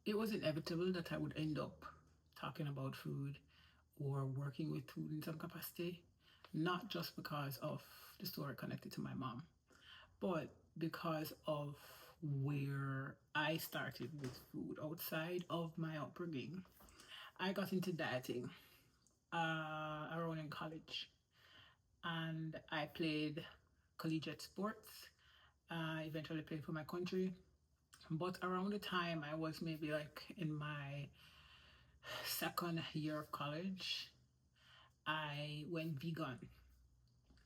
it was inevitable that I would end up talking about food or working with food in some capacity, not just because of the story connected to my mom, but because of where I started with food outside of my upbringing. I got into dieting around in college, and I played collegiate sports. I eventually played for my country, but around the time I was maybe like in my second year of college, I went vegan,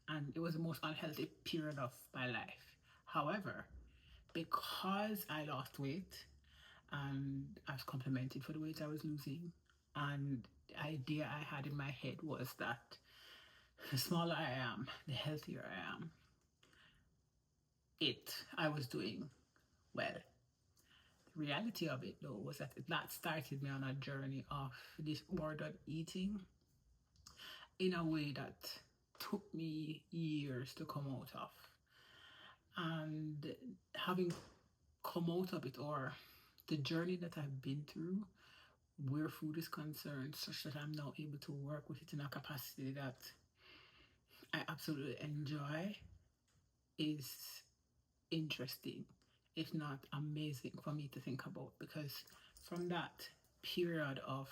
and it was the most unhealthy period of my life. However, because I lost weight and I was complimented for the weight I was losing, and the idea I had in my head was that the smaller I am, the healthier I am. I was doing well. The reality of it though was that started me on a journey of disordered eating in a way that took me years to come out of. And having come out of it, or the journey that I've been through where food is concerned, such that I'm now able to work with it in a capacity that I absolutely enjoy, is interesting, if not amazing, for me to think about. Because from that period of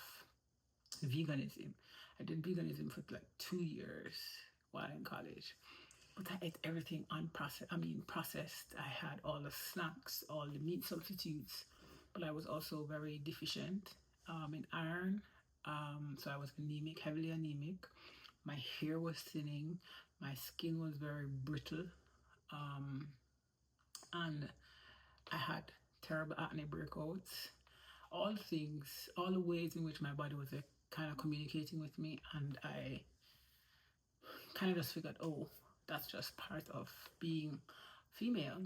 veganism, I did veganism for like 2 years while in college. But I ate everything unprocessed. I mean, processed. I had all the snacks, all the meat substitutes, but I was also very deficient in iron. So I was anemic, heavily anemic. My hair was thinning. My skin was very brittle. Um, and I had terrible acne breakouts. All things, all the ways in which my body was kind of communicating with me, and I kind of just figured, oh, that's just part of being female,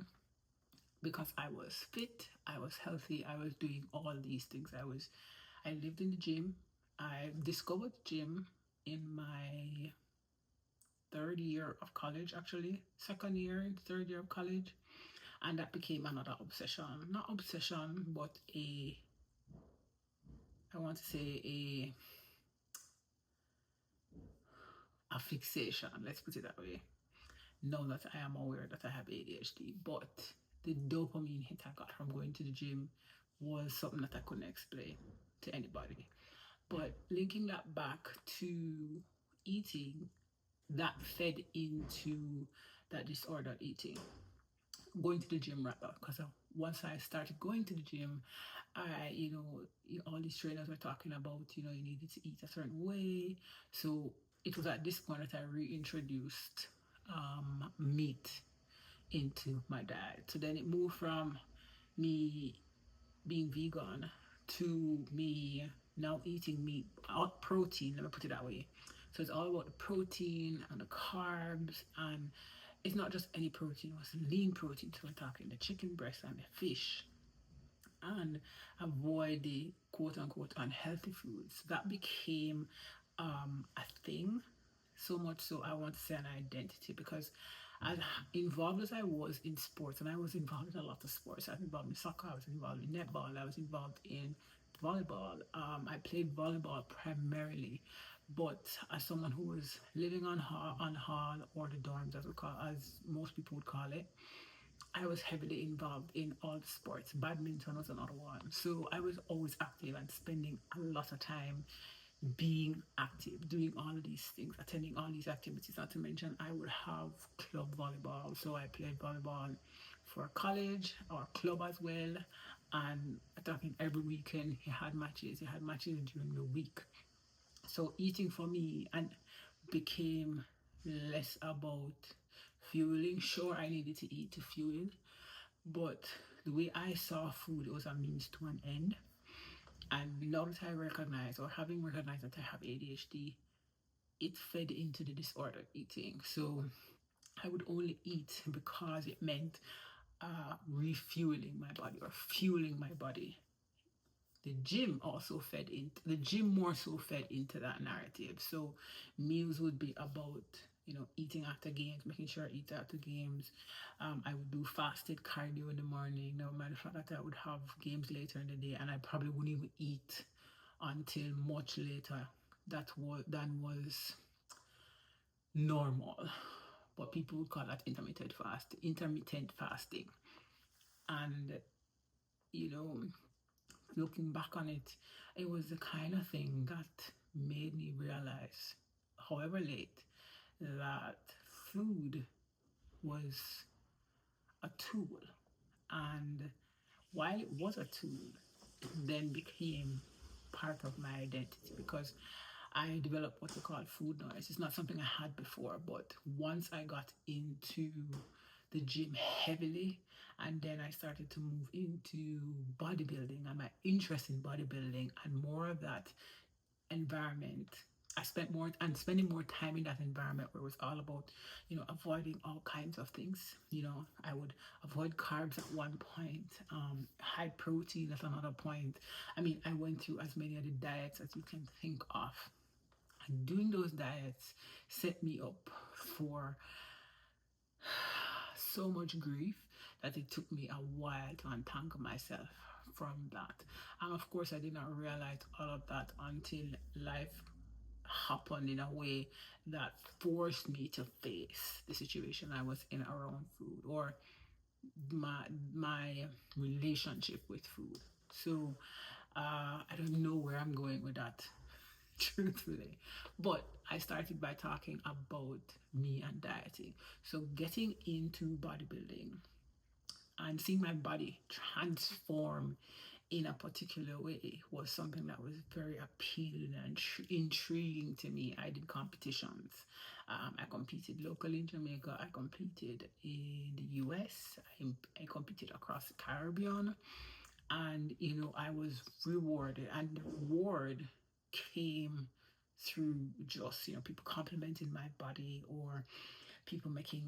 because I was fit, I was healthy, I was doing all these things. I lived in the gym. I discovered gym in my third year of college, actually, second year, third year of college, and that became another obsession. Not obsession, but I want to say a fixation. Let's put it that way. Now that I am aware that I have ADHD, but the dopamine hit I got from going to the gym was something that I couldn't explain to anybody. But linking that back to eating, that fed into that disordered eating. Going to the gym rather, because once I started going to the gym, all these trainers were talking about, you needed to eat a certain way. So it was at this point that I reintroduced meat into my diet. So then it moved from me being vegan to me now eating meat, protein, let me put it that way. So it's all about the protein and the carbs, and it's not just any protein, it was lean protein. So we're talking the chicken breast and the fish, and avoid the quote unquote unhealthy foods. That became a thing, so much so I want to say an identity, because as involved as I was in sports, and I was involved in a lot of sports. I was involved in soccer, I was involved in netball, I was involved in volleyball. I played volleyball primarily, but as someone who was living on hall, or the dorms as most people would call it, I was heavily involved in all the sports. Badminton was another one. So I was always active and spending a lot of time being active, doing all of these things, attending all these activities. Not to mention, I would have club volleyball. So I played volleyball for college or club as well. And talking every weekend, he had matches. He had matches during the week. So eating for me and became less about fueling. Sure, I needed to eat to fuel, but the way I saw food, it was a means to an end. And now that I recognize, or having recognized that I have ADHD, it fed into the disordered eating. So I would only eat because it meant refueling my body or fueling my body. The gym more so fed into that narrative. So meals would be about eating after games, making sure I eat after games. I would do fasted cardio in the morning. No matter the fact that I would have games later in the day, and I probably wouldn't even eat until much later. That was normal, but people would call that intermittent fasting. And you know, looking back on it, it was the kind of thing that made me realize, however late, that food was a tool. And while it was a tool, it then became part of my identity because I developed what we call food noise. It's not something I had before, but once I got into the gym heavily, and then I started to move into bodybuilding and my interest in bodybuilding and more of that environment. I spent more and spending more time in that environment where it was all about, avoiding all kinds of things. I would avoid carbs at one point, high protein at another point. I mean, I went through as many of the diets as you can think of. And doing those diets set me up for so much grief that it took me a while to untangle myself from that. And of course, I did not realize all of that until life happened in a way that forced me to face the situation I was in around food, or my relationship with food. So I don't know where I'm going with that, truthfully. But I started by talking about me and dieting. So getting into bodybuilding and seeing my body transform in a particular way was something that was very appealing and intriguing to me. I did competitions. I competed locally in Jamaica. I competed in the US. I competed across the Caribbean. And, I was rewarded. And the reward came through just, people complimenting my body, or people making,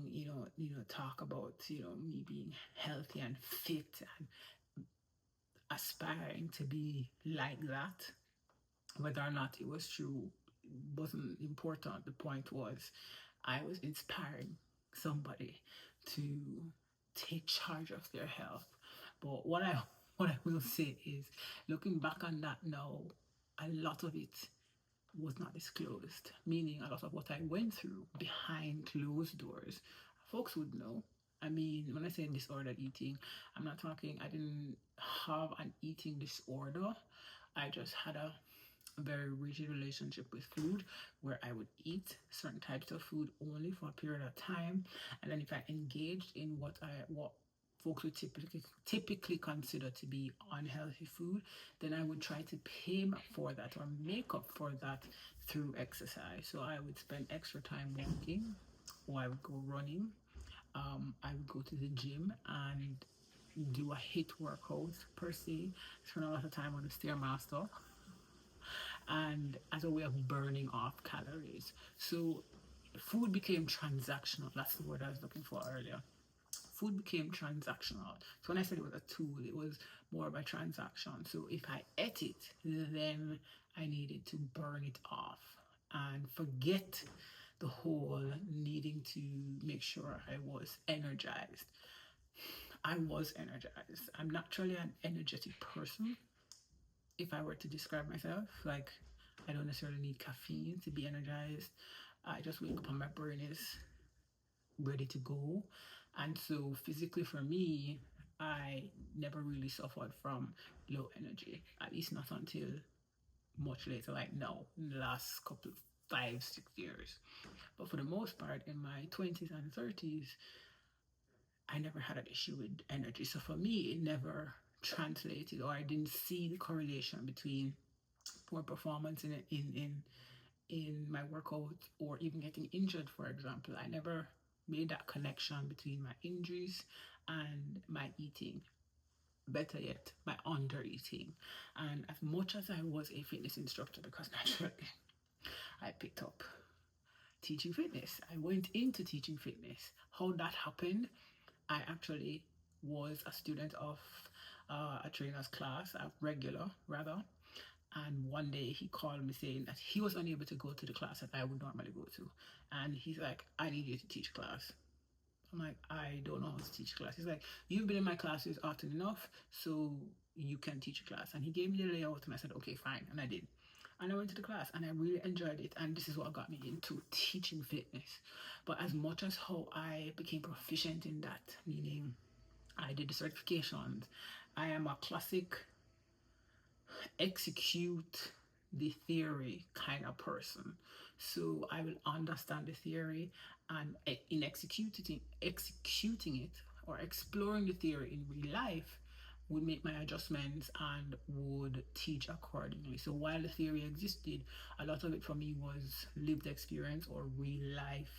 talk about, me being healthy and fit and aspiring to be like that. Whether or not it was true wasn't important. The point was I was inspiring somebody to take charge of their health. But what I will say is, looking back on that now, a lot of it was not disclosed, meaning a lot of what I went through behind closed doors, folks would know. I mean, when I say disordered eating, I'm not talking, I didn't have an eating disorder. I just had a very rigid relationship with food where I would eat certain types of food only for a period of time. And then if I engaged in what folks would typically consider to be unhealthy food, then I would try to pay for that or make up for that through exercise. So I would spend extra time walking, or I would go running. I would go to the gym and do a HIIT workout per se, spend a lot of time on the stairmaster, and as a way of burning off calories. So food became transactional. That's the word I was looking for earlier. Food became transactional. So when I said it was a tool, it was more of a transaction. So if I ate it, then I needed to burn it off and forget the whole needing to make sure I was energized. I was energized. I'm naturally an energetic person. If I were to describe myself, like, I don't necessarily need caffeine to be energized. I just wake up and my brain is ready to go. And so physically for me, I never really suffered from low energy, at least not until much later, like now, in the last couple, 5, 6 years. But for the most part, in my 20s and 30s, I never had an issue with energy. So for me, it never translated, or I didn't see the correlation between poor performance in my workout or even getting injured, for example. I never made that connection between my injuries and my eating. Better yet, my under eating. And as much as I was a fitness instructor, because naturally I picked up teaching fitness, I went into teaching fitness. How that happened, I actually was a student of a trainer's class, a regular rather, And one day he called me saying that he was unable to go to the class that I would normally go to. And he's like, I need you to teach class. I'm like, I don't know how to teach class. He's like, you've been in my classes often enough, so you can teach a class. And he gave me the layout, and I said, okay, fine. And I did. And I went to the class, and I really enjoyed it. And this is what got me into teaching fitness. But as much as how I became proficient in that, meaning I did the certifications, I am a classic execute the theory kind of person. So I will understand the theory, and in executing it or exploring the theory in real life would make my adjustments and would teach accordingly. So while the theory existed, a lot of it for me was lived experience or real life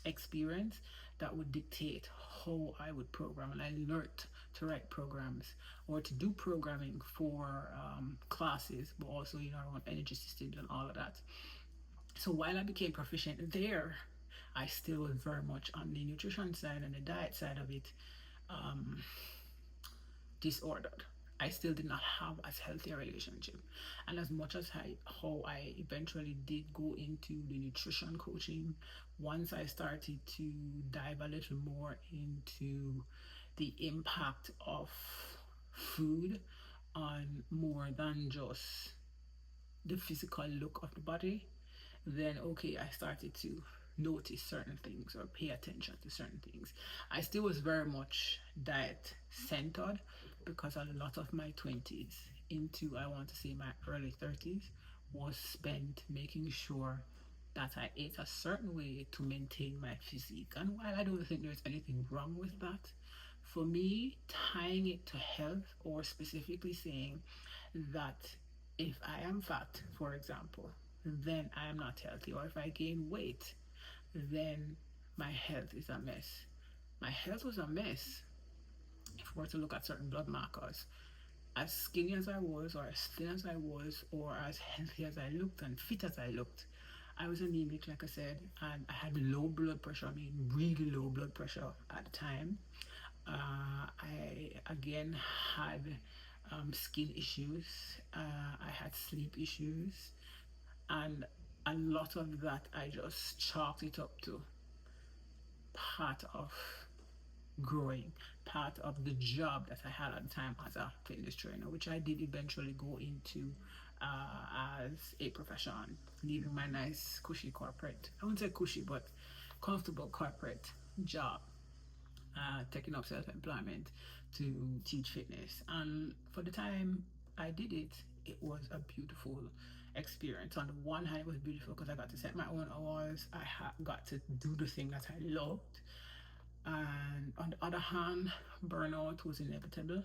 experience that would dictate how I would program. And I learned to write programs or to do programming for classes, but also around energy systems and all of that. So while I became proficient there, I still was very much on the nutrition side and the diet side of it disordered. I still did not have as healthy a relationship. And as much as how I eventually did go into the nutrition coaching, once I started to dive a little more into the impact of food on more than just the physical look of the body, then okay, I started to notice certain things or pay attention to certain things. I still was very much diet centered because a lot of my 20s into, I want to say, my early 30s was spent making sure that I ate a certain way to maintain my physique. And while I don't think there's anything wrong with that, for me, tying it to health or specifically saying that if I am fat, for example, then I am not healthy. Or if I gain weight, then my health is a mess. My health was a mess if we were to look at certain blood markers. As skinny as I was, or as thin as I was, or as healthy as I looked and fit as I looked, I was anemic, like I said, and I had low blood pressure. I mean, really low blood pressure at the time. I again had skin issues. I had sleep issues, and a lot of that I just chalked it up to part of growing, part of the job that I had at the time as a fitness trainer, which I did eventually go into as a profession, leaving my nice cushy corporate, I wouldn't say cushy, but comfortable corporate job, taking up self-employment to teach fitness. And for the time I did it, it was a beautiful experience. On the one hand, it was beautiful because I got to set my own hours. I got to do the thing that I loved. And on the other hand, burnout was inevitable.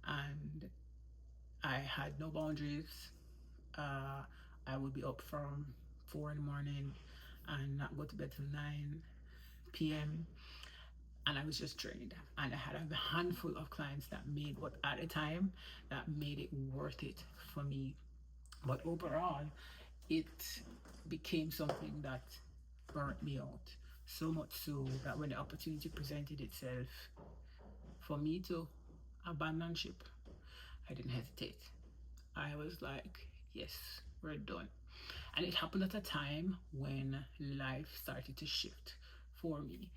And I had no boundaries. I would be up from 4 in the morning and not go to bed till 9 p.m. And I was just drained. And I had a handful of clients that made what at a time that made it worth it for me. But overall, it became something that burnt me out. So much so that when the opportunity presented itself for me to abandon ship, I didn't hesitate. I was like, yes, we're done. And it happened at a time when life started to shift for me.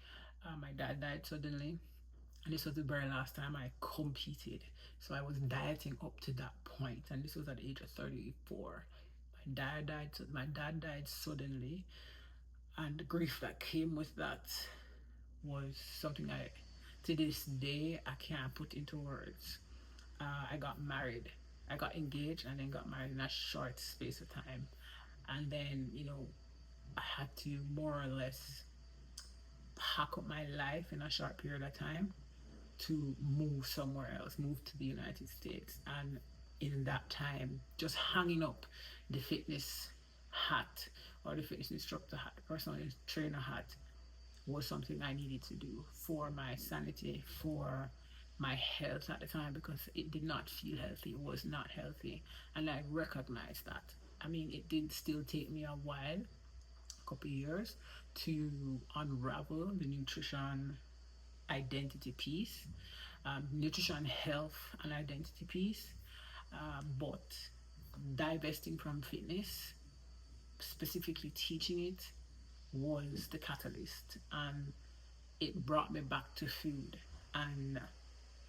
My dad died suddenly, and this was the very last time I competed. So I was dieting up to that point, and this was at the age of 34. My dad died suddenly, and the grief that came with that was something I, to this day, I can't put into words. I got married. I got engaged and then got married in a short space of time. And then, I had to more or less pack up my life in a short period of time to move somewhere else, move to the United States. And in that time, just hanging up the fitness hat or the fitness instructor hat, personal trainer hat, was something I needed to do for my sanity, for my health at the time, because it did not feel healthy. It was not healthy. And I recognized that. I mean, it did still take me a while, a couple of years, to unravel the nutrition identity piece, nutrition, health, and identity piece. But divesting from fitness, specifically teaching it, was the catalyst, and it brought me back to food, and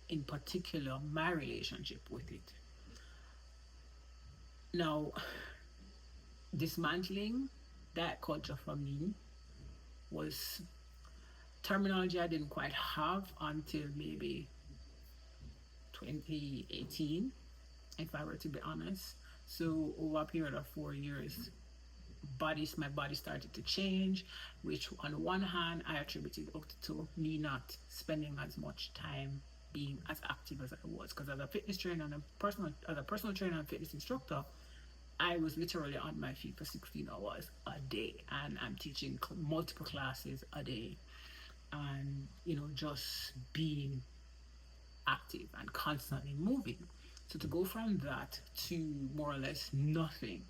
in particular my relationship with it. Now, dismantling that culture for me was terminology I didn't quite have until maybe 2018, if I were to be honest. So over a period of 4 years, my body started to change, which on one hand I attributed to me not spending as much time being as active as I was. Because as a fitness trainer and as a personal trainer and fitness instructor, I was literally on my feet for 16 hours a day, and I'm teaching multiple classes a day, and just being active and constantly moving. So to go from that to more or less nothing,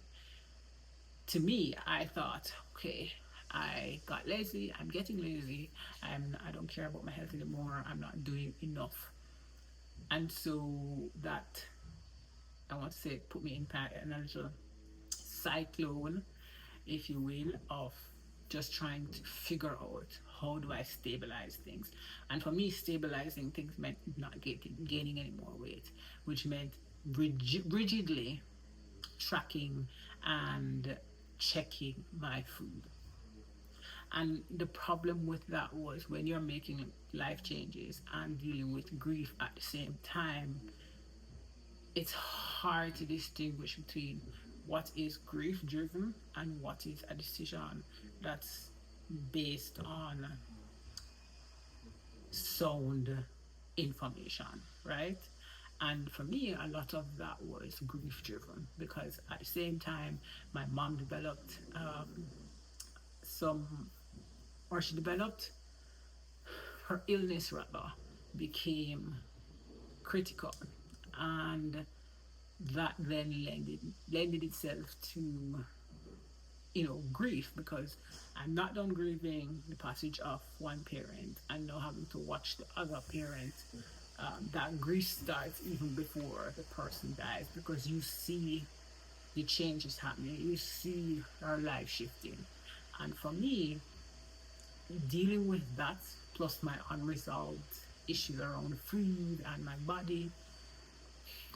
to me, I thought, okay, I got lazy. I'm getting lazy. I don't care about my health anymore. I'm not doing enough, and so that, I want to say, put me in a little cyclone, if you will, of just trying to figure out how do I stabilize things. And for me, stabilizing things meant not gaining any more weight, which meant rigidly tracking and checking my food. And the problem with that was, when you're making life changes and dealing with grief at the same time, it's hard to distinguish between what is grief driven and what is a decision that's based on sound information, right? And for me, a lot of that was grief driven, because at the same time, my mom developed some, or she developed, her illness rather became critical, and that then lended itself to grief, because I'm not done grieving the passage of one parent and now having to watch the other parent. That grief starts even before the person dies, because you see the changes happening, you see our life shifting. And for me, dealing with that, plus my unresolved issues around food and my body,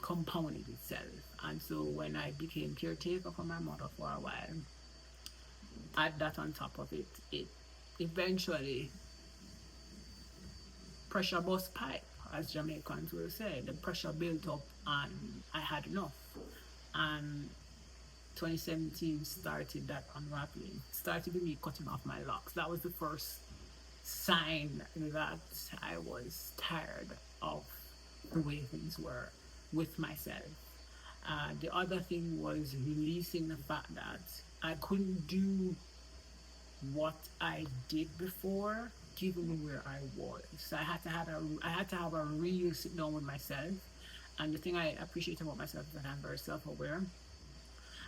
compounded itself. And so when I became caretaker for my mother for a while, add that on top of it, it eventually, pressure bust pipe, as Jamaicans will say. The pressure built up and I had enough. And 2017 started that unraveling. Started with me cutting off my locks. That was the first sign that I was tired of the way things were with myself. The other thing was releasing the fact that I couldn't do what I did before, given where I was. So I had to have a real sit down with myself. And the thing I appreciate about myself is that I'm very self-aware.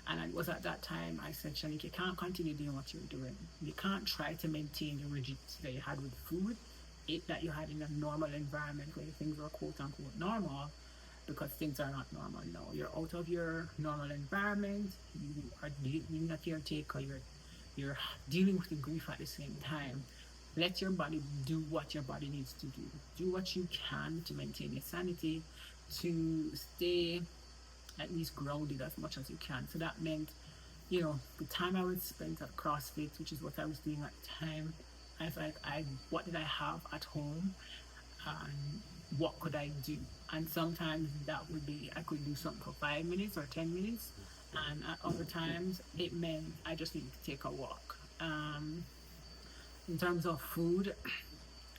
And it was at that time I said, Shanik, you can't continue doing what you're doing. You can't try to maintain the rigidity that you had with food, that you had in a normal environment where things were quote unquote normal, because things are not normal now. You're out of your normal environment, you are dealing at your take, or you're dealing with the grief at the same time. Let your body do what your body needs to do. Do what you can to maintain your sanity, to stay at least grounded as much as you can. So that meant, the time I would spend at CrossFit, which is what I was doing at the time, I was like, what did I have at home? And what could I do? And sometimes that would be, I could do something for 5 minutes or 10 minutes. And at other times, it meant I just needed to take a walk. In terms of food,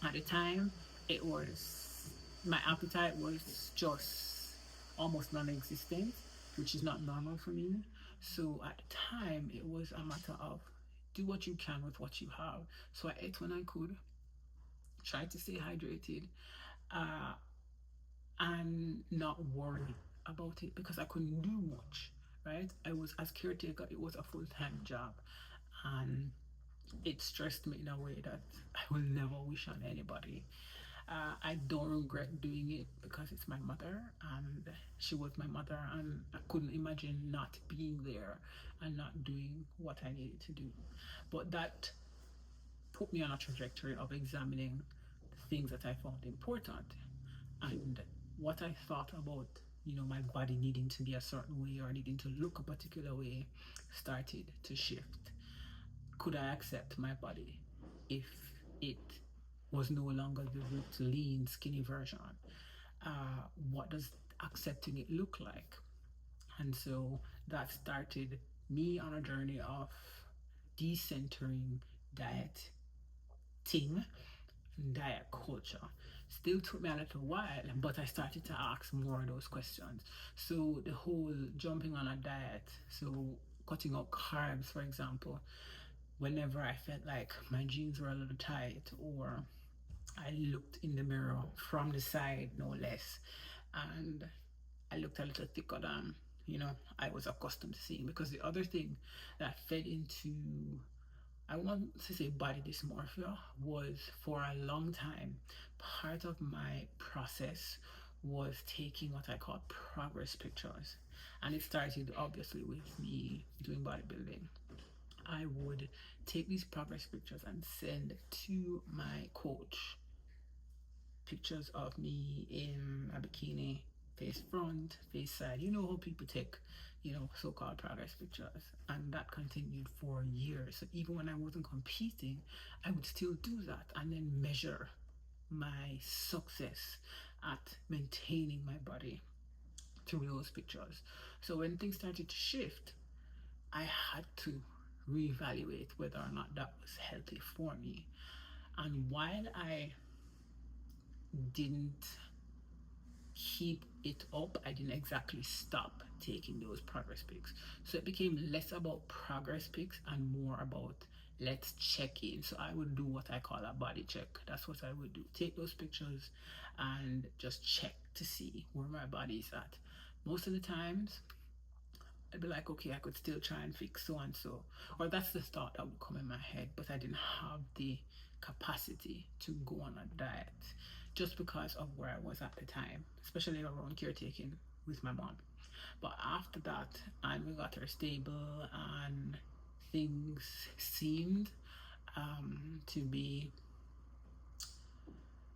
at the time, it was, my appetite was just almost non-existent, which is not normal for me. So at the time, it was a matter of do what you can with what you have. So I ate when I could, tried to stay hydrated, uh, and not worry about it, because I couldn't do much, right? I was, as caretaker, it was a full-time job, and it stressed me in a way that I will never wish on anybody. I don't regret doing it because it's my mother and she was my mother, and I couldn't imagine not being there and not doing what I needed to do. But that put me on a trajectory of examining the things that I found important and what I thought about, my body needing to be a certain way or needing to look a particular way started to shift. Could I accept my body if it was no longer the ripped, lean, skinny version? What does accepting it look like? And so that started me on a journey of decentering diet ting diet culture. Still took me a little while, but I started to ask more of those questions. So the whole jumping on a diet, so cutting out carbs, for example, whenever I felt like my jeans were a little tight or I looked in the mirror from the side, no less, and I looked a little thicker than I was accustomed to seeing. Because the other thing that fed into, I want to say, body dysmorphia was, for a long time, part of my process was taking what I call progress pictures. And it started obviously with me doing bodybuilding. I would take these progress pictures and send to my coach pictures of me in a bikini, face front, face side. You know how people take, so-called progress pictures. And that continued for years. So even when I wasn't competing, I would still do that and then measure my success at maintaining my body through those pictures. So when things started to shift, I had to reevaluate whether or not that was healthy for me. And while I didn't keep it up, I didn't exactly stop taking those progress pics. So it became less about progress pics and more about let's check in. So I would do what I call a body check. That's what I would do. Take those pictures and just check to see where my body's at. Most of the times, I'd be like, okay, I could still try and fix so and so. Or that's the thought that would come in my head, but I didn't have the capacity to go on a diet just because of where I was at the time, especially around caretaking with my mom. But after that, and we got her stable and things seemed to be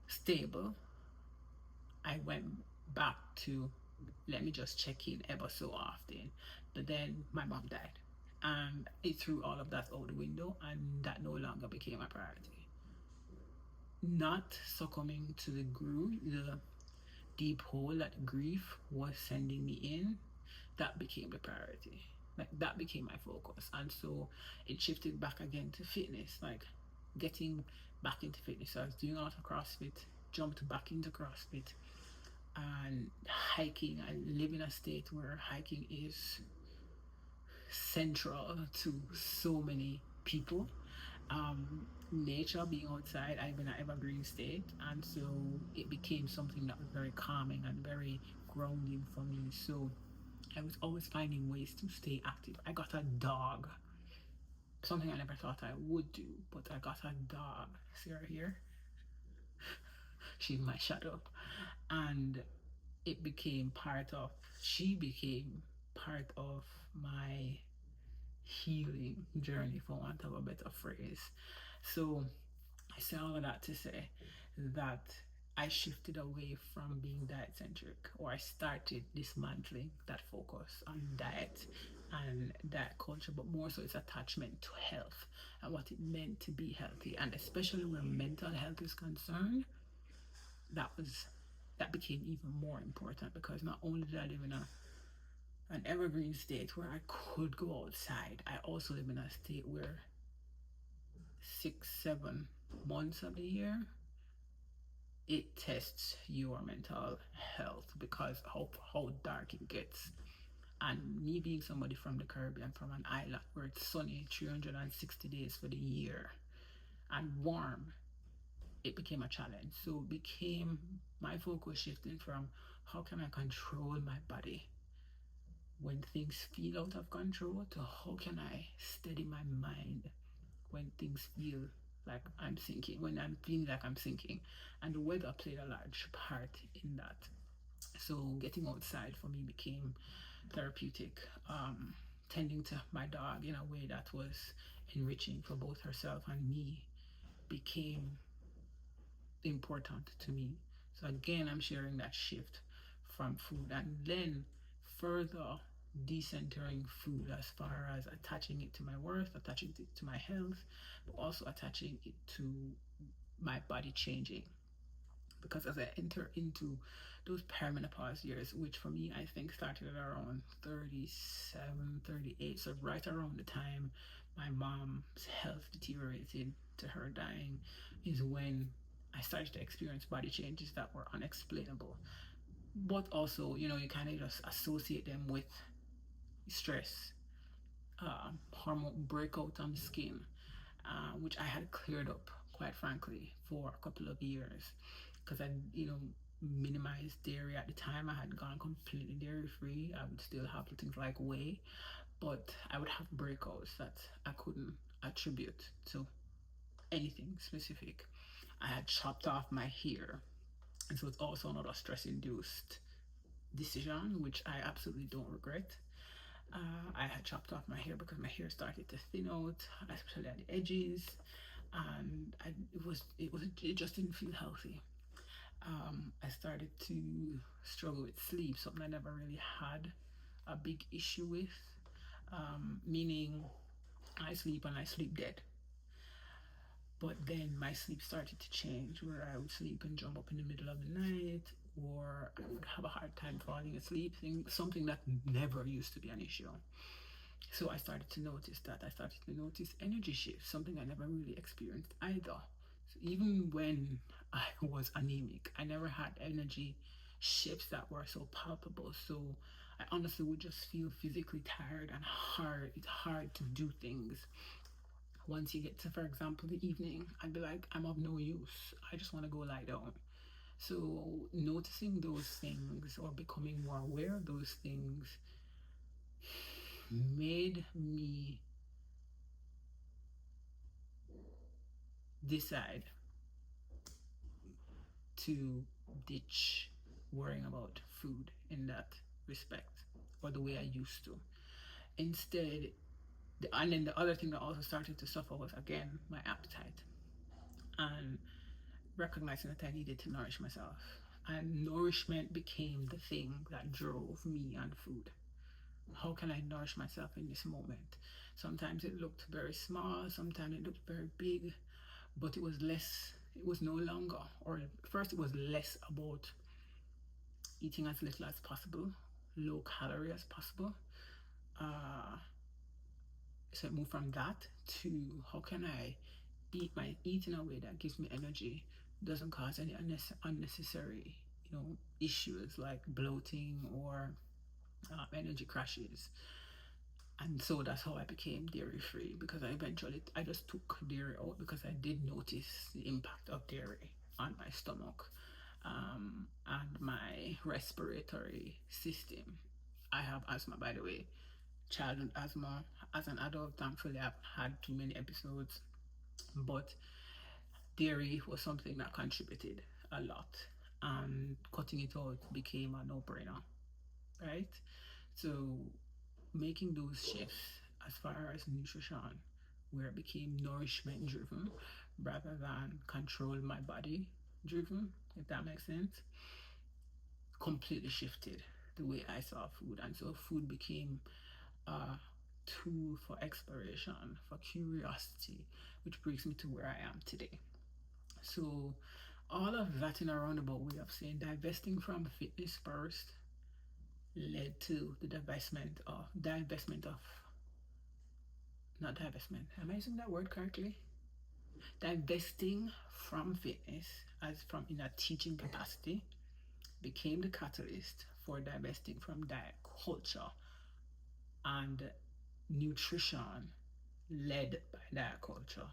stable, I went back to let me just check in ever so often. But then my mom died, and it threw all of that out the window, and that no longer became a priority. Not succumbing to the deep hole that grief was sending me in, that became the priority. Like that became my focus. And so it shifted back again to fitness, like getting back into fitness. So I was doing a lot of CrossFit, jumped back into CrossFit, and hiking. I live in a state where hiking is central to so many people. Nature, being outside, I live in an evergreen state, and so it became something that was very calming and very grounding for me. So I was always finding ways to stay active. I got a dog, something I never thought I would do, but I got a dog. See her here? She's my shadow. And it became part of, she became part of my healing journey, for want of a better phrase. So I say all of that to say that I shifted away from being diet centric, or I started dismantling that focus on diet and diet culture, but more so its attachment to health and what it meant to be healthy. And especially where mental health is concerned, that became even more important, because not only did I live in an evergreen state where I could go outside, I also live in a state where 6-7 months of the year it tests your mental health because how dark it gets. And me being somebody from the Caribbean, from an island where it's sunny 360 days for the year and warm, it became a challenge. So it became my focus shifting from how can I control my body when things feel out of control to how can I steady my mind when things feel like I'm sinking, when I'm feeling like I'm sinking. And the weather played a large part in that. So getting outside for me became therapeutic. Tending to my dog in a way that was enriching for both herself and me became important to me. So again, I'm sharing that shift from food, and then further decentering food as far as attaching it to my worth, attaching it to my health, but also attaching it to my body changing. Because as I enter into those perimenopause years, which for me I think started at around 37, 38, so right around the time my mom's health deteriorated to her dying, is when I started to experience body changes that were unexplainable. But also, you kind of just associate them with stress, hormone breakout on the skin, which I had cleared up, quite frankly, for a couple of years because I, minimized dairy at the time. I had gone completely dairy free. I would still have things like whey, but I would have breakouts that I couldn't attribute to anything specific. I had chopped off my hair, and so it's also another stress induced decision, which I absolutely don't regret. I had chopped off my hair because my hair started to thin out, especially at the edges, and it just didn't feel healthy. I started to struggle with sleep, something I never really had a big issue with, meaning I sleep and I sleep dead. But then my sleep started to change, where I would sleep and jump up in the middle of the night, or I would have a hard time falling asleep, something that never used to be an issue. So I started to notice that. I started to notice energy shifts, something I never really experienced either. So even when I was anemic, I never had energy shifts that were so palpable. So I honestly would just feel physically tired and hard. It's hard to do things. Once you get to, for example, the evening, I'd be like, I'm of no use. I just want to go lie down. So noticing those things or becoming more aware of those things made me decide to ditch worrying about food in that respect, or the way I used to. Instead, and then the other thing that also started to suffer was again my appetite, and recognizing that I needed to nourish myself. And nourishment became the thing that drove me and food. How can I nourish myself in this moment? Sometimes it looked very small, sometimes it looked very big, but it was less, it was no longer, or first it was less about eating as little as possible, low calorie as possible. Uh, so I moved from that to how can I eat in a way that gives me energy, doesn't cause any unnecessary, issues like bloating or energy crashes. And so that's how I became dairy free, because I just took dairy out because I did notice the impact of dairy on my stomach, and my respiratory system. I have asthma, by the way, childhood asthma. As an adult, thankfully, I've had too many episodes, but dairy was something that contributed a lot, and cutting it out became a no-brainer, right? So making those shifts as far as nutrition, where it became nourishment driven rather than control my body driven, if that makes sense, completely shifted the way I saw food. And so food became a tool for exploration, for curiosity, which brings me to where I am today. So all of that in a roundabout way of saying divesting from fitness first led to the divestment of not divestment. Am I using that word correctly? Divesting from fitness as from in a teaching capacity became the catalyst for divesting from diet culture and nutrition led by diet culture.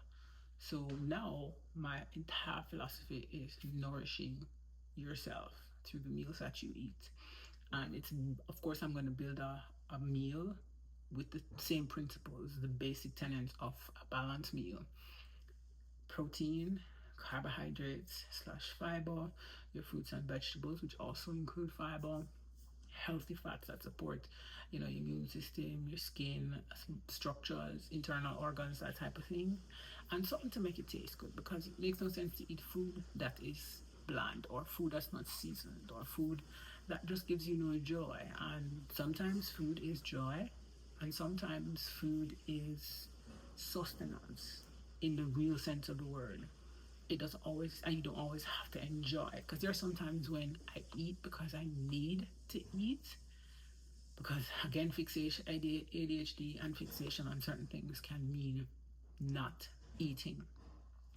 So now my entire philosophy is nourishing yourself through the meals that you eat. And it's, of course, I'm going to build a meal with the same principles, the basic tenets of a balanced meal. protein, carbohydrates slash fiber, your fruits and vegetables, which also include fiber, healthy fats that support, your immune system, your skin structures, internal organs, that type of thing, and something to make it taste good, because it makes no sense to eat food that is bland, or food that's not seasoned, or food that just gives you no joy. And sometimes food is joy, and sometimes food is sustenance in the real sense of the word. It doesn't always, and you don't always have to enjoy, because there are sometimes when I eat because I need to eat, because again, fixation, ADHD and fixation on certain things can mean not eating,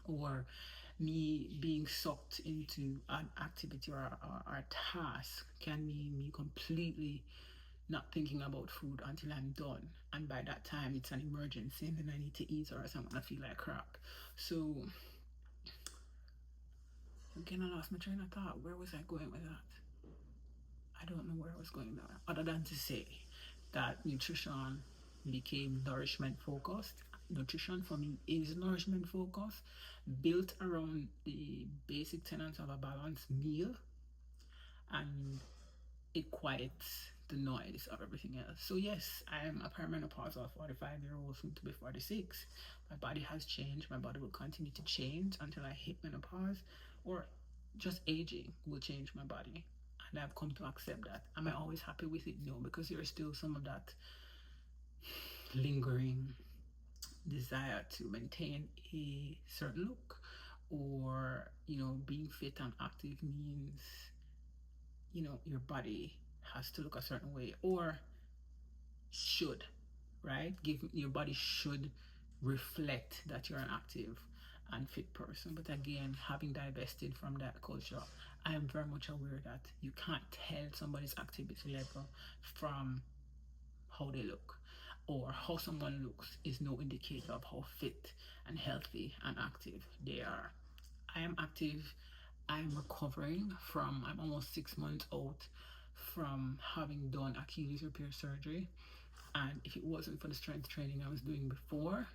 or me being sucked into an activity, or a task can mean me completely not thinking about food until I'm done. And by that time, it's an emergency and then I need to eat, or else I'm gonna feel like crap. So, again, I lost my train of thought. Where was I going with that? I don't know where I was going there, other than to say that nutrition became nourishment focused. Nutrition for me is nourishment focused, built around the basic tenets of a balanced meal, and it quiets the noise of everything else. So yes, I am a perimenopausal 45-year-old, soon to be 46. My body has changed. My body will continue to change until I hit menopause, or just aging will change my body. And I've come to accept that. Am I always happy with it? No, because there is still some of that lingering desire to maintain a certain look, or being fit and active means your body has to look a certain way, or should, right? Give Your body should reflect that you're an active and fit person. But again, having divested from that culture, I am very much aware that you can't tell somebody's activity level from how they look, or how someone looks is no indicator of how fit and healthy and active they are. I am active. I'm recovering from, I'm almost 6 months out from having done Achilles repair surgery. And if it wasn't for the strength training I was doing before,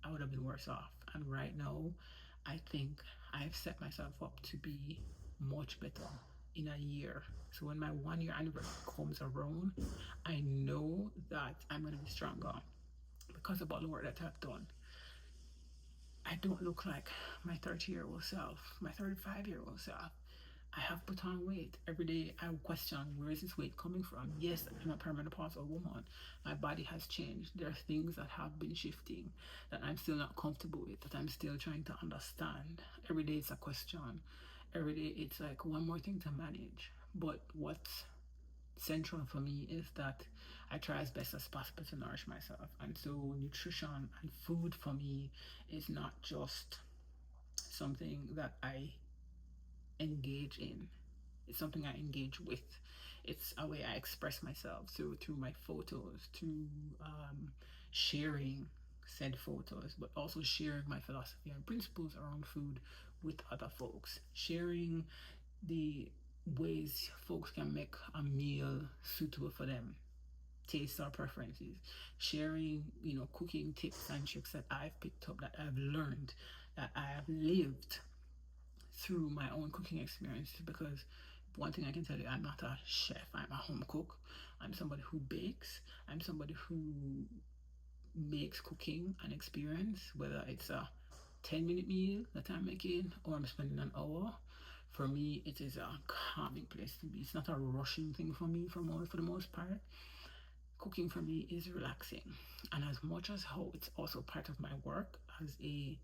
I would have been worse off. And right now, I think I've set myself up to be much better in a year. So when my 1 year anniversary comes around, I know that I'm going to be stronger because of all the work that I've done. I don't look like my 30-year-old self, my 35-year-old self. I have put on weight. Every day I question, where is this weight coming from? Yes, I'm a perimenopausal woman. My body has changed. There are things that have been shifting that I'm still not comfortable with, that I'm still trying to understand. Every day it's a question. Every day it's like one more thing to manage. But what's central for me is that I try as best as possible to nourish myself. And so nutrition and food for me is not just something that I engage in. It's something I engage with. It's a way I express myself. So through my photos, through sharing said photos, but also sharing my philosophy and principles around food with other folks. Sharing the ways folks can make a meal suitable for them, tastes or preferences. Sharing, cooking tips and tricks that I've picked up, that I've learned, that I have lived through my own cooking experience. Because one thing I can tell you, I'm not a chef, I'm a home cook. I'm somebody who bakes. I'm somebody who makes cooking an experience, whether it's a 10-minute meal that I'm making or I'm spending an hour. For me, it is a calming place to be. It's not a rushing thing for me for the most part. Cooking for me is relaxing. And as much as how it's also part of my work as a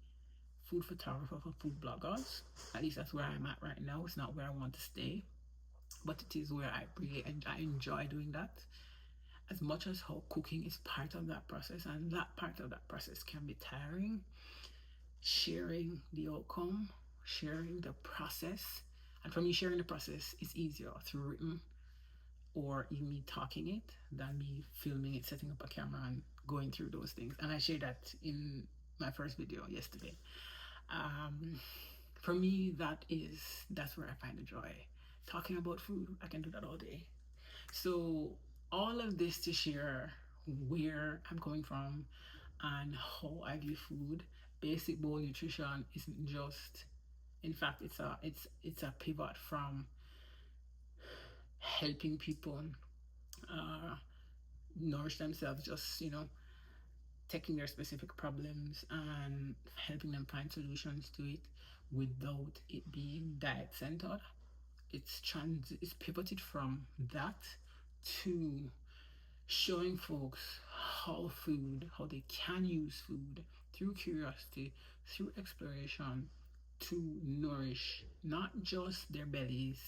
food photographer for food bloggers, at least that's where I'm at right now. It's not where I want to stay, but it is where I enjoy doing that. As much as how cooking is part of that process, and that part of that process can be tiring, sharing the outcome, sharing the process, and for me, sharing the process is easier through written, or even me talking it, than me filming it, setting up a camera and going through those things. And I shared that in my first video yesterday. For me, that's where I find the joy. Talking about food, I can do that all day. So all of this to share where I'm coming from and how I view food, basic bowl nutrition isn't just, in fact, it's a pivot from helping people uh, nourish themselves, just taking their specific problems and helping them find solutions to it without it being diet centered. It's pivoted from that to showing folks how they can use food through curiosity, through exploration, to nourish not just their bellies,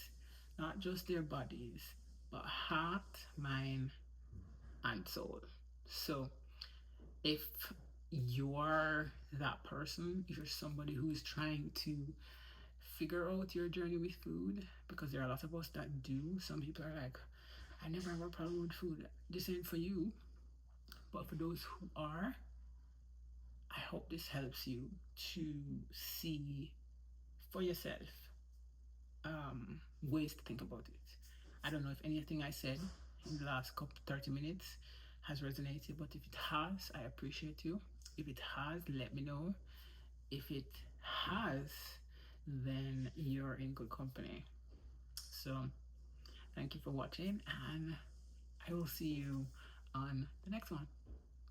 not just their bodies, but heart, mind, and soul. So if you're that person, if you're somebody who is trying to figure out your journey with food, because there are a lot of us that do. Some people are like, I never have a problem with food. This ain't for you. But for those who are, I hope this helps you to see for yourself ways to think about it. I don't know if anything I said in the last couple 30 minutes has resonated, but if it has, I appreciate you. If it has, let me know. If it has, then you're in good company. So, thank you for watching, and I will see you on the next one.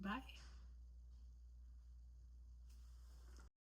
Bye.